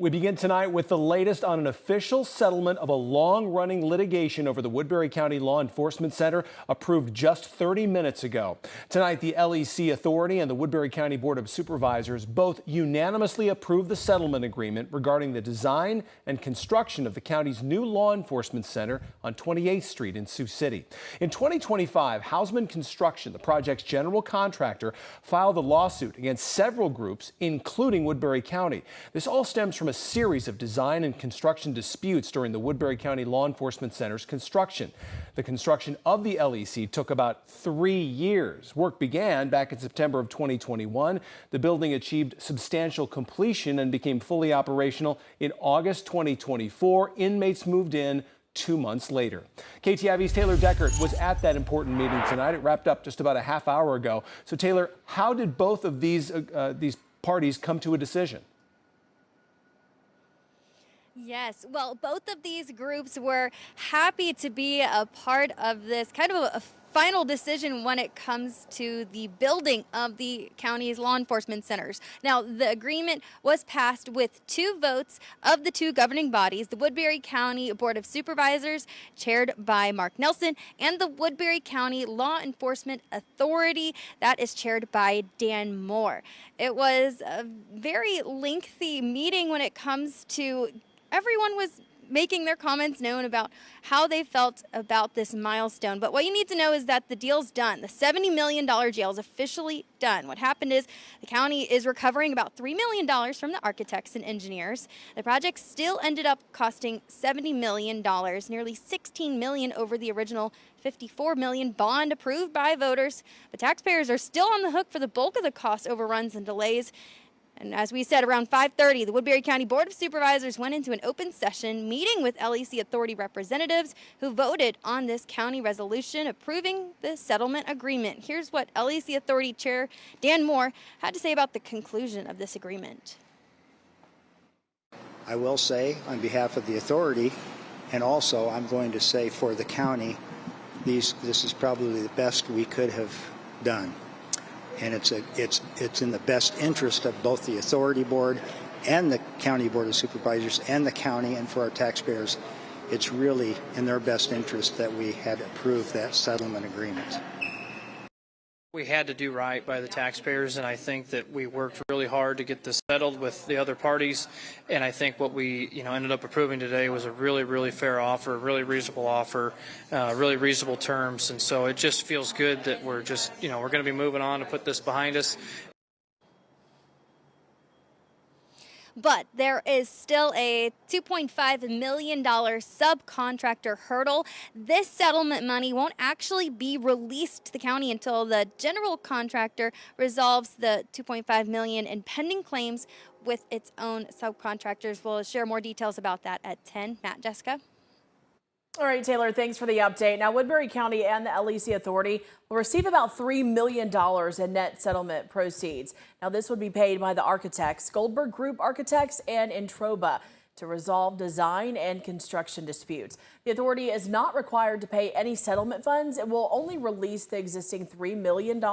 We begin tonight with the latest on an official settlement of a long-running litigation over the Woodbury County Law Enforcement Center, approved just 30 minutes ago. Tonight, the LEC Authority and the Woodbury County Board of Supervisors both unanimously approved the settlement agreement regarding the design and construction of the county's new law enforcement center on 28th Street in Sioux City. In 2025, Hausman Construction, the project's general contractor, filed a lawsuit against several groups, including Woodbury County. This all stems from a series of design and construction disputes during the Woodbury County Law Enforcement Center's construction. The construction of the LEC took about 3 years. Work began back in September of 2021. The building achieved substantial completion and became fully operational in August 2024. Inmates moved in 2 months later. KTIV's Taylor Deckert was at that important meeting tonight. It wrapped up just about a half hour ago. So Taylor, how did both of these parties come to a decision? Yes, well, both of these groups were happy to be a part of this kind of a final decision when it comes to the building of the county's law enforcement centers. Now, the agreement was passed with 2 votes of the 2 governing bodies, the Woodbury County Board of Supervisors, chaired by Mark Nelson, and the Woodbury County Law Enforcement Authority, that is chaired by Dan Moore. It was a very lengthy meeting when it comes to everyone was making their comments known about how they felt about this milestone. But what you need to know is that the deal's done. The $70 million jail is officially done. What happened is the county is recovering about $3 million from the architects and engineers. The project still ended up costing $70 million, nearly $16 million over the original $54 million bond approved by voters. But taxpayers are still on the hook for the bulk of the cost overruns and delays. And as we said, around 5:30, the Woodbury County Board of Supervisors went into an open session meeting with LEC Authority representatives who voted on this county resolution approving the settlement agreement. Here's what LEC Authority Chair Dan Moore had to say about the conclusion of this agreement. I will say on behalf of the authority, and also I'm going to say for the county, this is probably the best we could have done. And it's in the best interest of both the authority board and the county board of supervisors and the county, and for our taxpayers, it's really in their best interest that we had approved that settlement agreement. We had to do right by the taxpayers, and I think that we worked really hard to get this settled with the other parties. And I think what we ended up approving today was a really fair offer, really reasonable offer, really reasonable terms. And so it just feels good that we're just we're going to be moving on to put this behind us. But there is still a $2.5 million subcontractor hurdle. This settlement money won't actually be released to the county until the general contractor resolves the $2.5 million in pending claims with its own subcontractors. We'll share more details about that at 10. Matt, Jessica. All right, Taylor, thanks for the update. Now, Woodbury County and the LEC Authority will receive about $3 million in net settlement proceeds. Now, this would be paid by the architects, Goldberg Group Architects and Introba, to resolve design and construction disputes. The authority is not required to pay any settlement funds. It will only release the existing $3 million,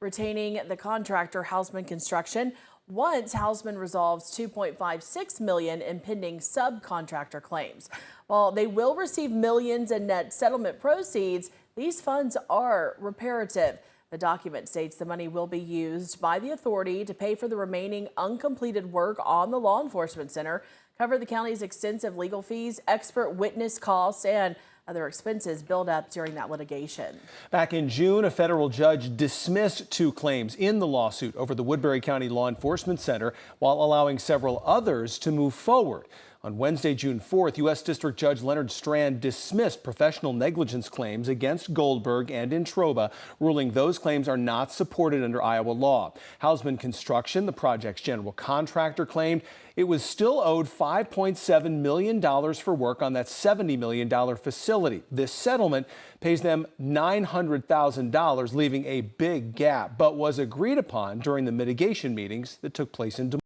retaining the contractor, Hausman Construction, once Hausman resolves $2.56 million in pending subcontractor claims. While they will receive millions in net settlement proceeds, these funds are reparative. The document states the money will be used by the authority to pay for the remaining uncompleted work on the law enforcement center, cover the county's extensive legal fees, expert witness costs, and other expenses build up during that litigation. Back in June, a federal judge dismissed 2 claims in the lawsuit over the Woodbury County Law Enforcement Center, while allowing several others to move forward. On Wednesday, June 4th, U.S. District Judge Leonard Strand dismissed professional negligence claims against Goldberg and Introba, ruling those claims are not supported under Iowa law. Hausman Construction, the project's general contractor, claimed it was still owed $5.7 million for work on that $70 million facility. This settlement pays them $900,000, leaving a big gap, but was agreed upon during the mitigation meetings that took place in Des Moines.